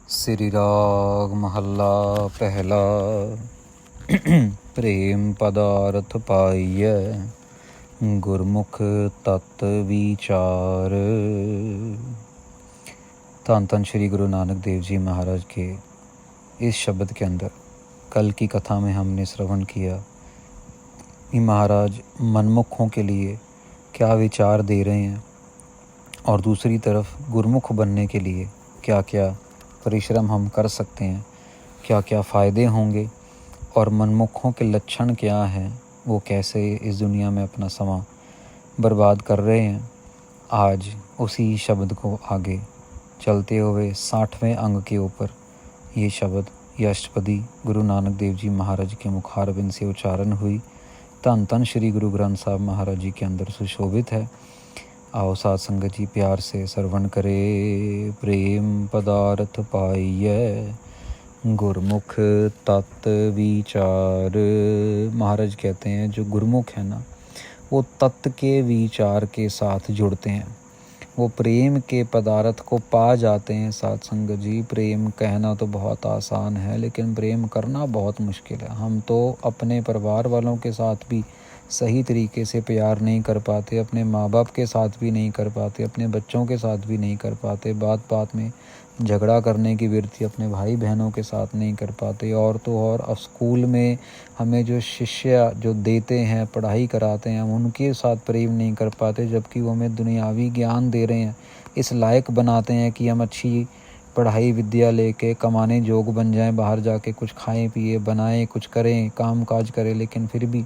श्री राग महला पहला। प्रेम पदार्थ पाइय गुरमुख तत् विचार। धन धन श्री गुरु नानक देव जी महाराज के इस शब्द के अंदर कल की कथा में हमने श्रवण किया कि महाराज मनमुखों के लिए क्या विचार दे रहे हैं और दूसरी तरफ गुरमुख बनने के लिए क्या क्या परिश्रम हम कर सकते हैं, क्या क्या फ़ायदे होंगे और मनमुखों के लक्षण क्या हैं, वो कैसे इस दुनिया में अपना समय बर्बाद कर रहे हैं। आज उसी शब्द को आगे चलते हुए 60वें अंग के ऊपर ये शब्द ये अष्टपदी गुरु नानक देव जी महाराज के मुखारबिंद से उच्चारण हुई। धन धन श्री गुरु ग्रंथ साहब महाराज जी के अंदर सुशोभित है। आओ साथ संगत जी प्यार से श्रवण करे। प्रेम पदार्थ पाइय गुरमुख तत् विचार। महाराज कहते हैं जो गुरमुख है ना, वो तत्व के विचार के साथ जुड़ते हैं, वो प्रेम के पदार्थ को पा जाते हैं। साथ संगत जी प्रेम कहना तो बहुत आसान है, लेकिन प्रेम करना बहुत मुश्किल है। हम तो अपने परिवार वालों के साथ भी सही तरीके से प्यार नहीं कर पाते, अपने माँ बाप के साथ भी नहीं कर पाते, अपने बच्चों के साथ भी नहीं कर पाते, बात बात में झगड़ा करने की वृत्ति अपने भाई बहनों के साथ नहीं कर पाते। और तो और अब स्कूल में हमें जो शिष्य जो देते हैं, पढ़ाई कराते हैं, हम उनके साथ प्रेम नहीं कर पाते, जबकि वो हमें दुनियावी ज्ञान दे रहे हैं, इस लायक बनाते हैं कि हम अच्छी पढ़ाई विद्या लेके कमाने जोग बन जाएं, बाहर जाके कुछ खाएं पिए बनाएं, कुछ करें, काम काज करें। लेकिन फिर भी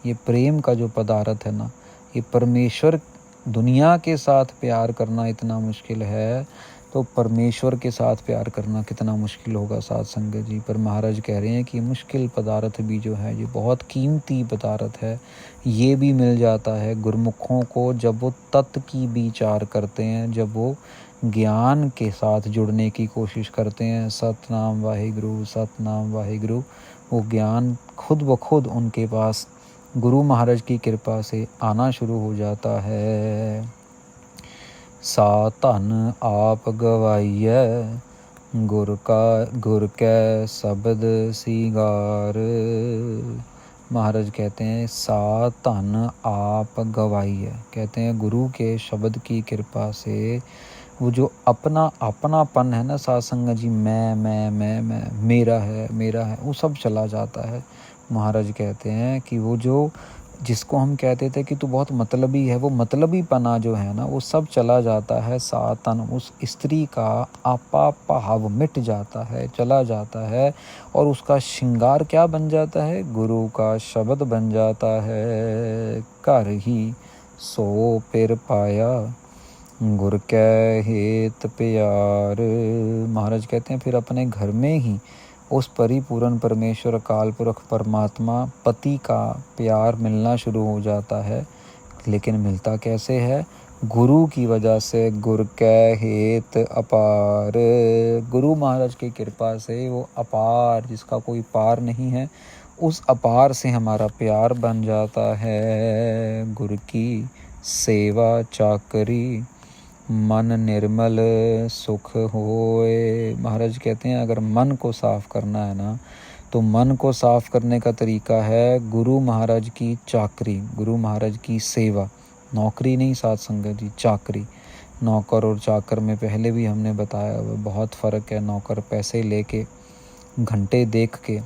ये प्रेम का जो पदार्थ है ना, ये परमेश्वर दुनिया के साथ प्यार करना इतना मुश्किल है, तो परमेश्वर के साथ प्यार करना कितना मुश्किल होगा साथ संगत जी। पर महाराज कह रहे हैं कि मुश्किल पदार्थ भी जो है ये बहुत कीमती पदार्थ है, ये भी मिल जाता है गुरमुखों को जब वो तत्व की विचार करते हैं, जब वो ज्ञान के साथ जुड़ने की कोशिश करते हैं। सतनाम वाहिगुरु सतनाम वाहिगुरु, वो ज्ञान खुद ब खुद उनके पास गुरु महाराज की कृपा से आना शुरू हो जाता है। सा धन आप गवाइय गुर कै शब्द सिगार। महाराज कहते हैं सा धन आप गवाइय, कहते हैं गुरु के शब्द की कृपा से वो जो अपनापन है ना साथ संगत जी, मैं मेरा है वो सब चला जाता है। महाराज कहते हैं कि वो जो जिसको हम कहते थे कि तू बहुत मतलबी है, वो मतलबी पना जो है ना वो सब चला जाता है। सातन उस स्त्री का आपा भाव मिट जाता है, चला जाता है, और उसका श्रृंगार क्या बन जाता है, गुरु का शब्द बन जाता है। कर ही सो पिर पाया गुर कै हेत प्यार। महाराज कहते हैं फिर अपने घर में ही उस परिपूर्ण परमेश्वर काल पुरख परमात्मा पति का प्यार मिलना शुरू हो जाता है। लेकिन मिलता कैसे है, गुरु की वजह से। गुर कै हेत अपार, गुरु महाराज की कृपा से वो अपार जिसका कोई पार नहीं है, उस अपार से हमारा प्यार बन जाता है। गुरु की सेवा चाकरी मन निर्मल सुख होए। महाराज कहते हैं अगर मन को साफ करना है ना, तो मन को साफ करने का तरीका है गुरु महाराज की चाकरी, गुरु महाराज की सेवा। नौकरी नहीं साथ संगत जी, चाकरी। नौकर और चाकर में पहले भी हमने बताया बहुत फ़र्क है। नौकर पैसे लेके घंटे देख के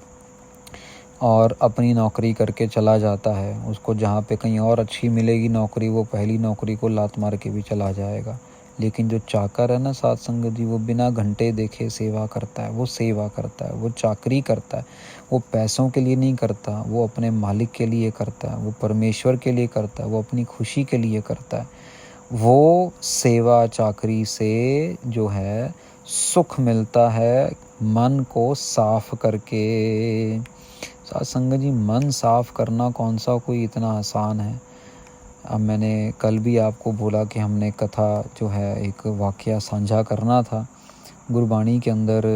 और अपनी नौकरी करके चला जाता है, उसको जहाँ पे कहीं और अच्छी मिलेगी नौकरी, वो पहली नौकरी को लात मार के भी चला जाएगा। लेकिन जो चाकर है ना साथ संगत जी, वो बिना घंटे देखे सेवा करता है, वो सेवा करता है, वो चाकरी करता है। वो पैसों के लिए नहीं करता, वो अपने मालिक के लिए करता है, वो परमेश्वर के लिए करता है, वो अपनी खुशी के लिए करता है। वो सेवा चाकरी से जो है सुख मिलता है, मन को साफ करके। साथ संगत जी मन साफ करना कौन सा कोई इतना आसान है। अब मैंने कल भी आपको बोला कि हमने कथा जो है एक वाकया साझा करना था। गुरबाणी के अंदर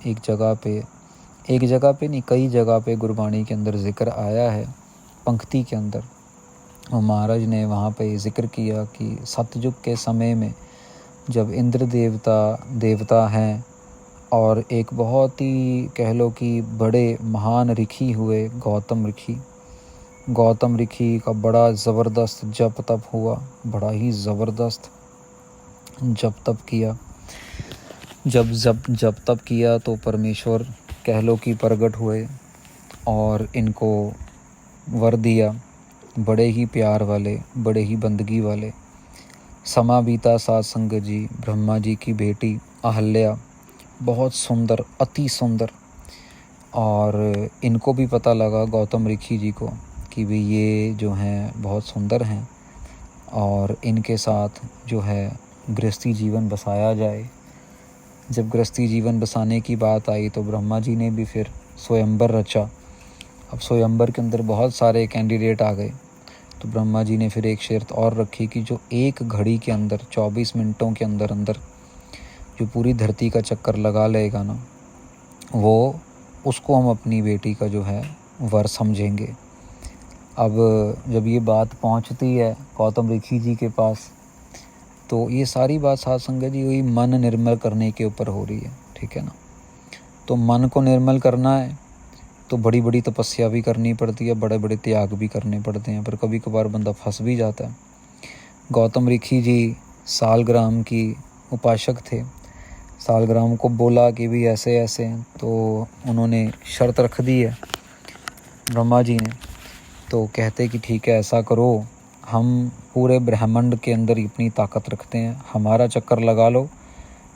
एक जगह पे नहीं कई जगह पे गुरबाणी के अंदर जिक्र आया है, पंक्ति के अंदर। और महाराज ने वहाँ पे जिक्र किया कि सतयुग के समय में जब इंद्र देवता हैं और एक बहुत ही कह लो कि बड़े महान ऋषि हुए गौतम ऋषि का बड़ा ज़बरदस्त जप तप हुआ, बड़ा ही ज़बरदस्त जप तप किया। जब तप किया तो परमेश्वर कह लो कि प्रगट हुए और इनको वर दिया, बड़े ही प्यार वाले, बड़े ही बंदगी वाले। समा बीता सात संगत जी, ब्रह्मा जी की बेटी अहल्या, बहुत सुंदर, अति सुंदर। और इनको भी पता लगा गौतम ऋषि जी को कि भाई ये जो हैं बहुत सुंदर हैं और इनके साथ जो है गृहस्थी जीवन बसाया जाए। जब गृहस्थी जीवन बसाने की बात आई तो ब्रह्मा जी ने भी फिर स्वयंवर रचा। अब स्वयंवर के अंदर बहुत सारे कैंडिडेट आ गए, तो ब्रह्मा जी ने फिर एक शर्त और रखी कि जो एक घड़ी के अंदर 24 मिनटों के अंदर अंदर जो पूरी धरती का चक्कर लगा लेगा ना, वो उसको हम अपनी बेटी का जो है वर समझेंगे। अब जब ये बात पहुंचती है गौतम ऋषि जी के पास, तो ये सारी बात साध संगत जी वही मन निर्मल करने के ऊपर हो रही है, ठीक है ना। तो मन को निर्मल करना है तो बड़ी बड़ी तपस्या भी करनी पड़ती है, बड़े बड़े त्याग भी करने पड़ते हैं, पर कभी कभार बंदा फंस भी जाता है। गौतम ऋषि जी सालग्राम की उपासक थे। सालग्राम को बोला कि भी ऐसे ऐसे, तो उन्होंने शर्त रख दी है ब्रह्मा जी ने। तो कहते कि ठीक है, ऐसा करो, हम पूरे ब्रह्मांड के अंदर इतनी ताकत रखते हैं, हमारा चक्कर लगा लो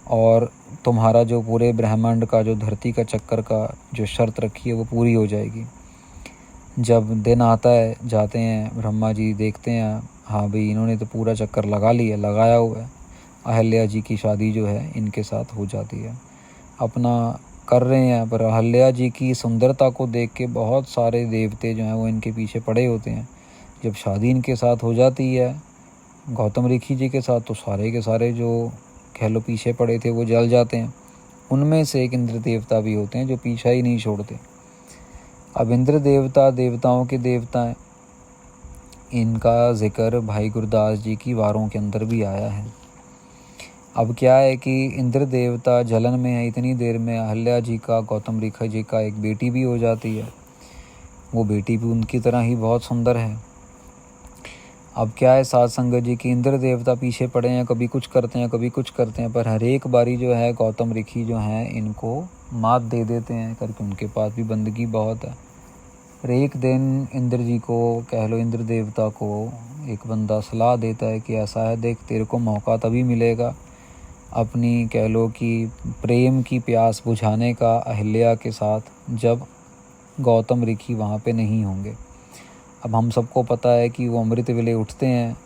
और तुम्हारा जो पूरे ब्रह्मांड का जो धरती का चक्कर का जो शर्त रखी है वो पूरी हो जाएगी। जब दिन आता है, जाते हैं ब्रह्मा जी, देखते हैं हाँ भाई इन्होंने तो पूरा चक्कर लगाया हुआ है। अहल्या जी की शादी जो है इनके साथ हो जाती है, अपना कर रहे हैं। पर अहल्या जी की सुंदरता को देख के बहुत सारे देवते जो हैं वो इनके पीछे पड़े होते हैं। जब शादी इनके साथ हो जाती है गौतम ऋषि जी के साथ, तो सारे के सारे जो कह लो पीछे पड़े थे वो जल जाते हैं। उनमें से एक इंद्र देवता भी होते हैं जो पीछा ही नहीं छोड़ते। अब इंद्र देवता देवताओं के देवता हैं, इनका जिक्र भाई गुरदास जी की वारों के अंदर भी आया है। अब क्या है कि इंद्र देवता जलन में है, इतनी देर में अहल्या जी का गौतम ऋषि जी का एक बेटी भी हो जाती है। वो बेटी भी उनकी तरह ही बहुत सुंदर है। अब क्या है साध संगत जी की इंद्र देवता पीछे पड़े हैं, कभी कुछ करते हैं कभी कुछ करते हैं, पर हर एक बारी जो है गौतम ऋषि जो हैं इनको मात दे देते हैं करके, उनके पास भी बंदगी बहुत है। पर एक दिन इंद्र जी को कह लो, इंद्र देवता को एक बंदा सलाह देता है कि ऐसा है, देख तेरे को मौका तभी मिलेगा अपनी कह लो कि प्रेम की प्यास बुझाने का अहल्या के साथ, जब गौतम ऋषि वहाँ पे नहीं होंगे। अब हम सबको पता है कि वो अमृत वेले उठते हैं,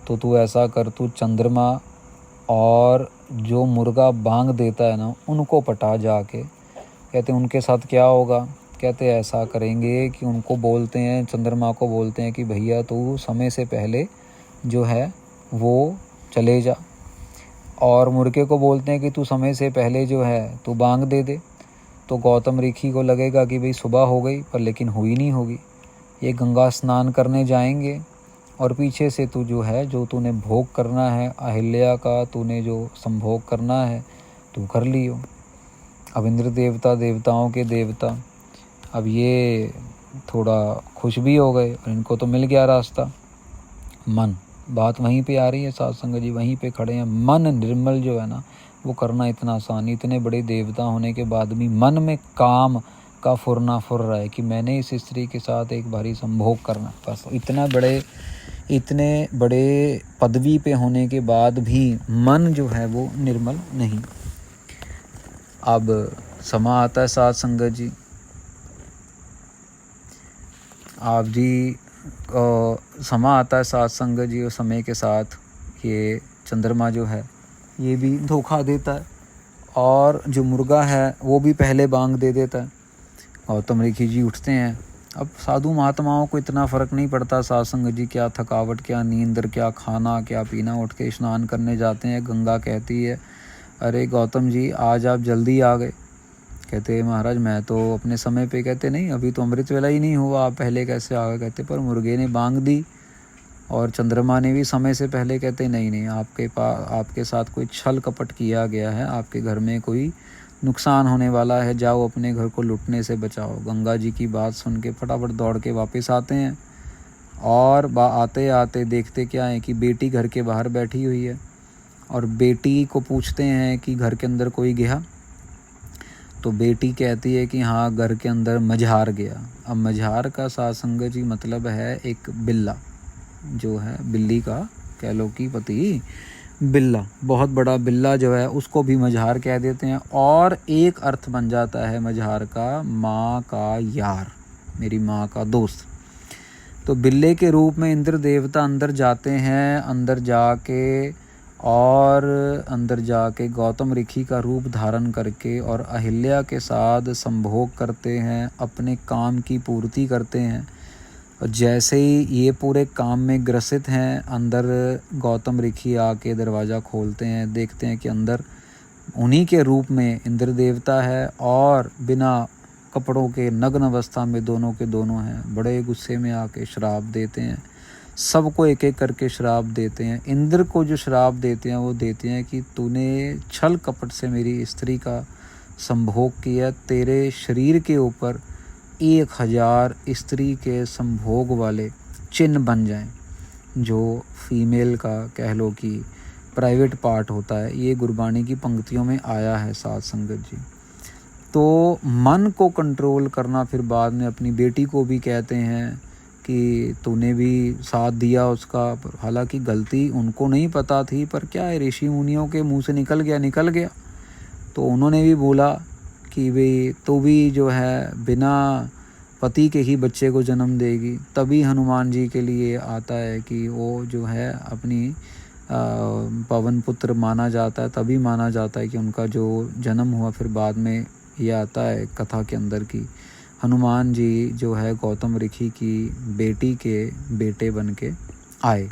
तो तू ऐसा कर, तू चंद्रमा और जो मुर्गा बांग देता है ना उनको पटा जाके। कहते हैं उनके साथ क्या होगा, कहते हैं ऐसा करेंगे कि उनको बोलते हैं, चंद्रमा को बोलते हैं कि भैया तू समय से पहले जो है वो चले जा, और मुर्गे को बोलते हैं कि तू समय से पहले जो है तू बांग दे दे। तो गौतम ऋषि को लगेगा कि भाई सुबह हो गई, पर लेकिन हुई नहीं होगी। ये गंगा स्नान करने जाएंगे और पीछे से तू जो है, जो तूने भोग करना है अहिल्या का, तूने जो संभोग करना है तू कर लियो। अब इंद्र देवता देवताओं के देवता अब ये थोड़ा खुश भी हो गए और इनको तो मिल गया रास्ता। मन, बात वहीं पे आ रही है साध संगत जी, वहीं पे खड़े हैं। मन निर्मल जो है ना वो करना इतना आसान, इतने बड़े देवता होने के बाद भी मन में काम का फुरना फुर रहा है कि मैंने इस स्त्री के साथ एक बारी संभोग करना। बस इतने बड़े पदवी पे होने के बाद भी मन जो है वो निर्मल नहीं। अब समा आता है साध संगत जी, आप जी समा आता है साध संगत जी, और समय के साथ ये चंद्रमा जो है ये भी धोखा देता है और जो मुर्गा है वो भी पहले बांग दे देता है। गौतम ऋषि जी उठते हैं। अब साधु महात्माओं को इतना फ़र्क नहीं पड़ता साध संगत जी, क्या थकावट, क्या नींद, क्या खाना, क्या पीना। उठ के स्नान करने जाते हैं। गंगा कहती है अरे गौतम जी आज आप जल्दी आ गए। कहते महाराज मैं तो अपने समय पे, कहते नहीं अभी तो अमृत वेला ही नहीं हुआ, आप पहले कैसे आ गए। कहते पर मुर्गे ने बांग दी और चंद्रमा ने भी समय से पहले। कहते नहीं आपके साथ कोई छल कपट किया गया है, आपके घर में कोई नुकसान होने वाला है, जाओ अपने घर को लुटने से बचाओ। गंगा जी की बात सुन के फटाफट दौड़ के वापस आते हैं और आते आते देखते क्या है कि बेटी घर के बाहर बैठी हुई है और बेटी को पूछते हैं कि घर के अंदर कोई गया। तो बेटी कहती है कि हाँ, घर के अंदर मझार गया। अब मझार का साध संगत जी मतलब है एक बिल्ला, जो है बिल्ली का कह लो कि पति बिल्ला, बहुत बड़ा बिल्ला जो है उसको भी मझार कह देते हैं। और एक अर्थ बन जाता है मझार का माँ का यार, मेरी माँ का दोस्त। तो बिल्ले के रूप में इंद्र देवता अंदर जाते हैं, अंदर जाके गौतम ऋषि का रूप धारण करके और अहिल्या के साथ संभोग करते हैं, अपने काम की पूर्ति करते हैं। और जैसे ही ये पूरे काम में ग्रसित हैं, अंदर गौतम ऋषि आके दरवाज़ा खोलते हैं, देखते हैं कि अंदर उन्हीं के रूप में इंद्र देवता है और बिना कपड़ों के नग्न अवस्था में दोनों के दोनों हैं। बड़े गुस्से में आके श्राप देते हैं, सबको एक एक करके श्राप देते हैं। इंद्र को जो श्राप देते हैं वो देते हैं कि तूने छल कपट से मेरी स्त्री का संभोग किया, तेरे शरीर के ऊपर 1000 स्त्री के संभोग वाले चिन्ह बन जाएं, जो फीमेल का कह लो कि प्राइवेट पार्ट होता है। ये गुरबाणी की पंक्तियों में आया है साध संगत जी। तो मन को कंट्रोल करना, फिर बाद में अपनी बेटी को भी कहते हैं कि तूने भी साथ दिया उसका। हालांकि गलती उनको नहीं पता थी, पर क्या है, ऋषि मुनियों के मुंह से निकल गया। तो उन्होंने भी बोला कि भाई तो भी जो है बिना पति के ही बच्चे को जन्म देगी। तभी हनुमान जी के लिए आता है कि वो जो है अपनी पवन पुत्र माना जाता है, तभी माना जाता है कि उनका जो जन्म हुआ। फिर बाद में ये आता है कथा के अंदर की हनुमान जी जो है गौतम ऋषि की बेटी के बेटे बन के आए।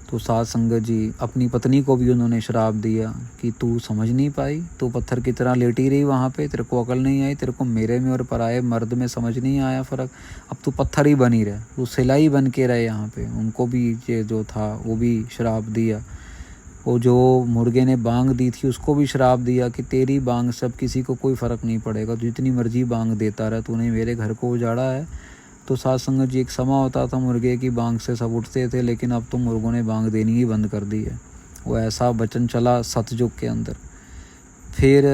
तो साध संगत जी अपनी पत्नी को भी उन्होंने श्राप दिया कि तू समझ नहीं पाई, तू पत्थर की तरह लेटी रही वहाँ पे, तेरे को अकल नहीं आई, तेरे को मेरे में और पराए मर्द में समझ नहीं आया फ़र्क, अब तू पत्थर ही बनी रहे, तू सिलाई बन के रहे यहाँ पे। उनको भी ये जो था वो भी श्राप दिया। वो जो मुर्गे ने बांग दी थी उसको भी श्राप दिया कि तेरी बांग सब किसी को कोई फ़र्क नहीं पड़ेगा, तू जितनी मर्जी बांग देता रहा, तूने मेरे घर को उजाड़ा है। तो साध संगत जी एक समा होता था मुर्गे की बांग से सब उठते थे, लेकिन अब तो मुर्गों ने बांग देनी ही बंद कर दी है। वो ऐसा वचन चला सतयुग के अंदर। फिर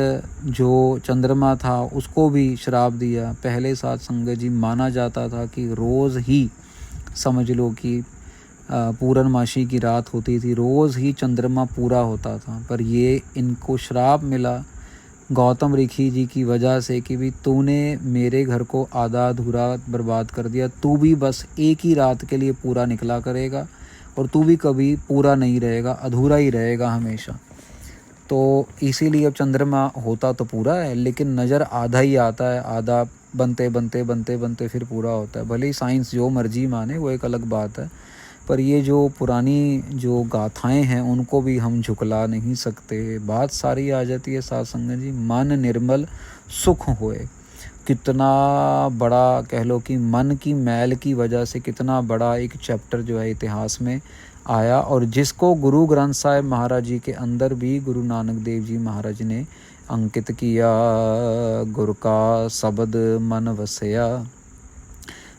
जो चंद्रमा था उसको भी श्राप दिया। पहले साध संगत जी माना जाता था कि रोज़ ही समझ लो कि पूर्णमासी की रात होती थी, रोज़ ही चंद्रमा पूरा होता था। पर ये इनको श्राप मिला गौतम ऋषि जी की वजह से कि भी तूने मेरे घर को आधा अधूरा बर्बाद कर दिया, तू भी बस एक ही रात के लिए पूरा निकला करेगा और तू भी कभी पूरा नहीं रहेगा, अधूरा ही रहेगा हमेशा। तो इसीलिए अब चंद्रमा होता तो पूरा है, लेकिन नज़र आधा ही आता है, आधा बनते बनते बनते बनते फिर पूरा होता है। भले ही साइंस जो मर्जी माने, वो एक अलग बात है, पर ये जो पुरानी जो गाथाएं हैं उनको भी हम झुकला नहीं सकते। बात सारी आ जाती है साध संगत जी, मन निर्मल सुख होए। कितना बड़ा कह लो कि मन की मैल की वजह से कितना बड़ा एक चैप्टर जो है इतिहास में आया, और जिसको गुरु ग्रंथ साहिब महाराज जी के अंदर भी गुरु नानक देव जी महाराज ने अंकित किया। गुर का शब्द मन वसया,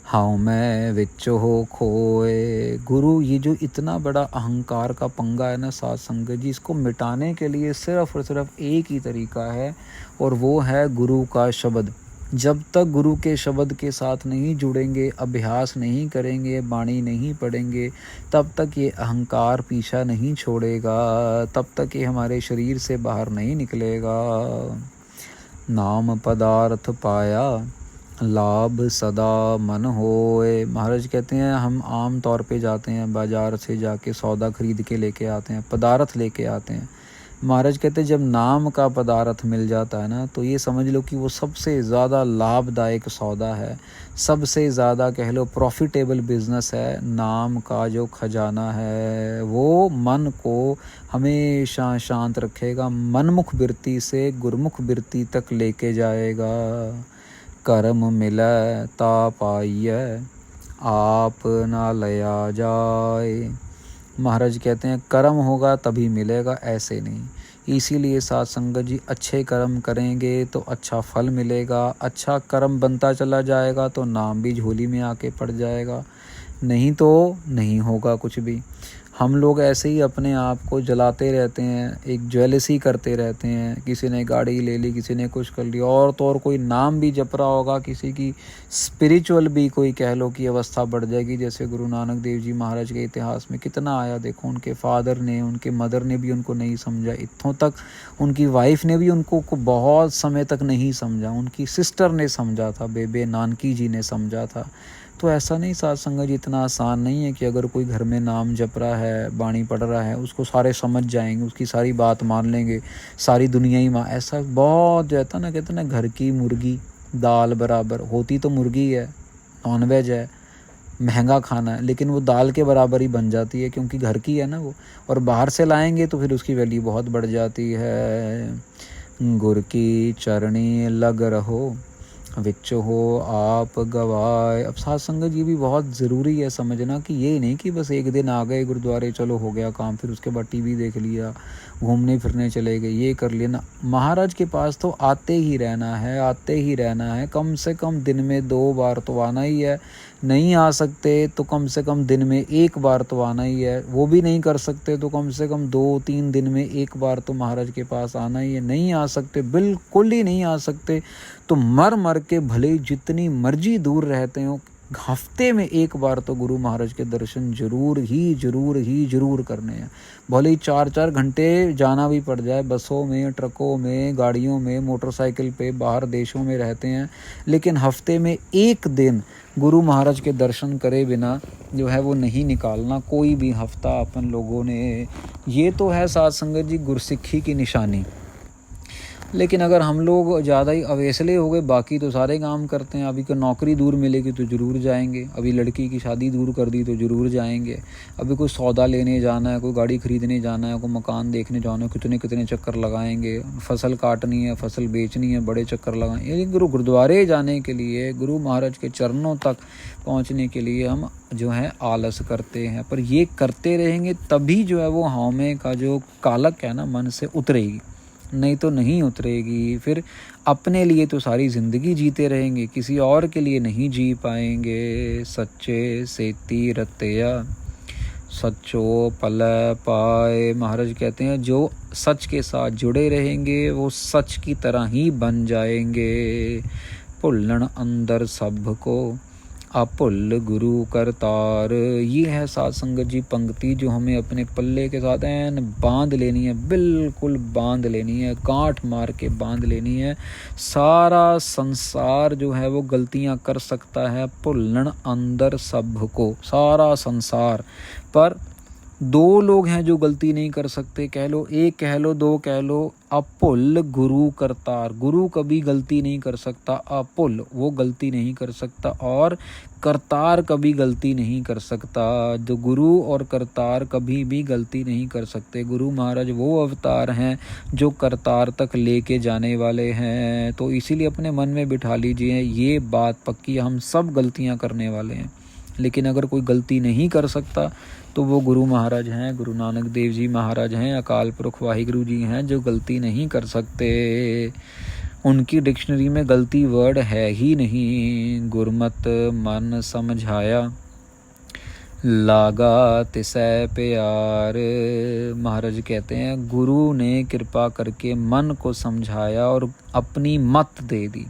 हाँ मैं विच हो खोए। गुरु, ये जो इतना बड़ा अहंकार का पंगा है ना साध संगत जी, इसको मिटाने के लिए सिर्फ और सिर्फ एक ही तरीका है, और वो है गुरु का शब्द। जब तक गुरु के शब्द के साथ नहीं जुड़ेंगे, अभ्यास नहीं करेंगे, बाणी नहीं पढ़ेंगे, तब तक ये अहंकार पीछा नहीं छोड़ेगा, तब तक ये हमारे शरीर से बाहर नहीं निकलेगा। नाम पदार्थ पाया, लाभ सदा मन होए। महाराज कहते हैं हम आम तौर पे जाते हैं बाज़ार से जाके सौदा खरीद के लेके आते हैं, पदार्थ लेके आते हैं। महाराज कहते हैं जब नाम का पदार्थ मिल जाता है ना, तो ये समझ लो कि वो सबसे ज़्यादा लाभदायक सौदा है, सबसे ज़्यादा कह लो प्रॉफिटेबल बिजनेस है। नाम का जो खजाना है वो मन को हमेशा शांत रखेगा, मनमुख बिरती से गुरमुख बिरती तक लेके जाएगा। कर्म मिलै ता पाइयै, आप ना लया जाए। महाराज कहते हैं कर्म होगा तभी मिलेगा, ऐसे नहीं। इसीलिए साथ संगत जी अच्छे कर्म करेंगे तो अच्छा फल मिलेगा, अच्छा कर्म बनता चला जाएगा तो नाम भी झोली में आके पड़ जाएगा, नहीं तो नहीं होगा कुछ भी। हम लोग ऐसे ही अपने आप को जलाते रहते हैं, एक जेलसी करते रहते हैं, किसी ने गाड़ी ले ली, किसी ने कुछ कर लिया, और तो और कोई नाम भी जप रहा होगा, किसी की स्पिरिचुअल भी कोई कह लो कि अवस्था बढ़ जाएगी। जैसे गुरु नानक देव जी महाराज के इतिहास में कितना आया, देखो उनके फादर ने, उनके मदर ने भी उनको नहीं समझा, इत्थों तक उनकी वाइफ ने भी उनको बहुत समय तक नहीं समझा, उनकी सिस्टर ने समझा था, बेबे नानकी जी ने समझा था। तो ऐसा नहीं साथ संगत जी, इतना आसान नहीं है कि अगर कोई घर में नाम जप रहा है, बाणी पढ़ रहा है, उसको सारे समझ जाएंगे, उसकी सारी बात मान लेंगे, सारी दुनिया ही ऐसा बहुत रहता ना, कहते ना घर की मुर्गी दाल बराबर। होती तो मुर्गी है, नॉनवेज है, महंगा खाना है, लेकिन वो दाल के बराबर ही बन जाती है क्योंकि घर की है ना वो। और बाहर से लाएंगे तो फिर उसकी वैल्यू बहुत बढ़ जाती है। गुर की चरणी लग रहो, विच हो आप गवाए। अब साथ संगत जी भी बहुत ज़रूरी है समझना कि ये नहीं कि बस एक दिन आ गए गुरुद्वारे, चलो हो गया काम, फिर उसके बाद टीवी देख लिया, घूमने फिरने चले गए, ये कर लिया ना। महाराज के पास तो आते ही रहना है, आते ही रहना है। कम से कम दिन में 2 बार तो आना ही है, नहीं आ सकते तो कम से कम दिन में 1 बार तो आना ही है, वो भी नहीं कर सकते तो कम से कम 2-3 दिन में 1 बार तो महाराज के पास आना ही है। नहीं आ सकते, बिल्कुल ही नहीं आ सकते, तो मर मर के भले जितनी मर्जी दूर रहते हो, हफ्ते में 1 बार तो गुरु महाराज के दर्शन जरूर करने हैं। भले ही 4-4 घंटे जाना भी पड़ जाए, बसों में, ट्रकों में, गाड़ियों में, मोटरसाइकिल पे, बाहर देशों में रहते हैं, लेकिन हफ्ते में 1 दिन गुरु महाराज के दर्शन करे बिना जो है वो नहीं निकालना कोई भी हफ्ता अपन लोगों ने। ये तो है साथ संगत जी गुरसिक्खी की निशानी। लेकिन अगर हम लोग ज़्यादा ही अवेसले हो गए, बाकी तो सारे काम करते हैं। अभी कोई नौकरी दूर मिलेगी तो ज़रूर जाएंगे, अभी लड़की की शादी दूर कर दी तो ज़रूर जाएंगे, अभी कोई सौदा लेने जाना है, कोई गाड़ी खरीदने जाना है, कोई मकान देखने जाना है, कितने कितने चक्कर लगाएंगे, फसल काटनी है, फसल बेचनी है, बड़े चक्कर लगाएंगे। लेकिन गुरुद्वारे जाने के लिए, गुरु महाराज के चरणों तक पहुँचने के लिए हम जो है आलस करते हैं। पर ये करते रहेंगे तभी जो है वो हमें का जो कालक है ना मन से उतरेगी, नहीं तो नहीं उतरेगी। फिर अपने लिए तो सारी ज़िंदगी जीते रहेंगे, किसी और के लिए नहीं जी पाएंगे। सच्चे सेती रतया सच्चो पल पाए। महाराज कहते हैं जो सच के साथ जुड़े रहेंगे वो सच की तरह ही बन जाएंगे। भुल्लन अंदर सब को अपुल गुरु करतार। ये है साथ संगत जी पंक्ति जो हमें अपने पल्ले के साथ ऐन बांध लेनी है, बिल्कुल बांध लेनी है, गांठ मार के बांध लेनी है। सारा संसार जो है वो गलतियां कर सकता है, भुल्लन अंदर सब को, सारा संसार। पर 2 लोग हैं जो गलती नहीं कर सकते, कह लो 1 कह लो 2 कह लो। अपुल गुरु करतार, गुरु कभी गलती नहीं कर सकता, अपुल वो गलती नहीं कर सकता, और करतार कभी गलती नहीं कर सकता। जो गुरु और करतार कभी भी गलती नहीं कर सकते। गुरु महाराज वो अवतार हैं जो करतार तक लेके जाने वाले हैं। तो इसीलिए अपने मन में बिठा लीजिए ये बात पक्की, हम सब गलतियां करने वाले हैं, लेकिन अगर कोई गलती नहीं कर सकता तो वो गुरु महाराज हैं, गुरु नानक देव जी महाराज हैं, अकाल पुरख वाहिगुरु जी हैं, जो गलती नहीं कर सकते। उनकी डिक्शनरी में गलती वर्ड है ही नहीं। गुरमत मन समझाया लागा तिसै प्यार। महाराज कहते हैं गुरु ने कृपा करके मन को समझाया और अपनी मत दे दी।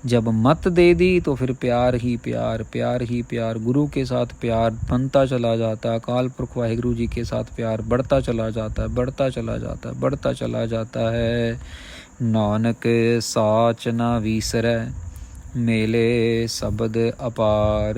जब मत दे दी तो फिर प्यार ही प्यार, प्यार ही प्यार, गुरु के साथ प्यार बनता चला जाता है, अकाल पुरख वाहिगुरु जी के साथ प्यार बढ़ता चला जाता है, बढ़ता चला जाता है, बढ़ता चला जाता है। नानक साच ना विसरै मेले शब्द अपार।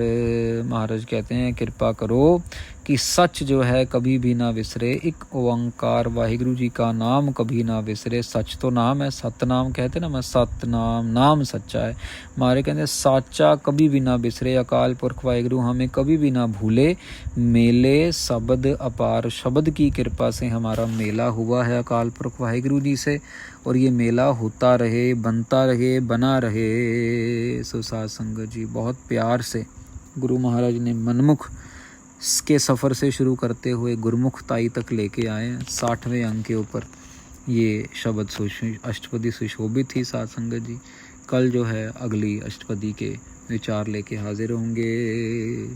महाराज कहते हैं कृपा करो कि सच जो है कभी भी ना विसरे, एक ओंकार वाहिगुरु जी का नाम कभी ना विसरे। सच तो नाम है, सतनाम कहते ना, मैं सतनाम, नाम सच्चा है। हमारे कहते हैं साचा कभी भी ना बिसरे, अकाल पुरख वाहिगुरु हमें कभी भी ना भूले। मेले शब्द अपार, शब्द की कृपा से हमारा मेला हुआ है अकाल पुरख वाहिगुरु जी से, और ये मेला होता रहे, बनता रहे, बना रहे। सो साध संगत जी बहुत प्यार से गुरु महाराज ने मनमुख के सफ़र से शुरू करते हुए गुरमुखताई तक लेके आए हैं 60वें अंक के ऊपर। ये शब्द अष्टपदी सुशोभित थी साध संगत जी। कल जो है अगली अष्टपदी के विचार लेके हाजिर होंगे।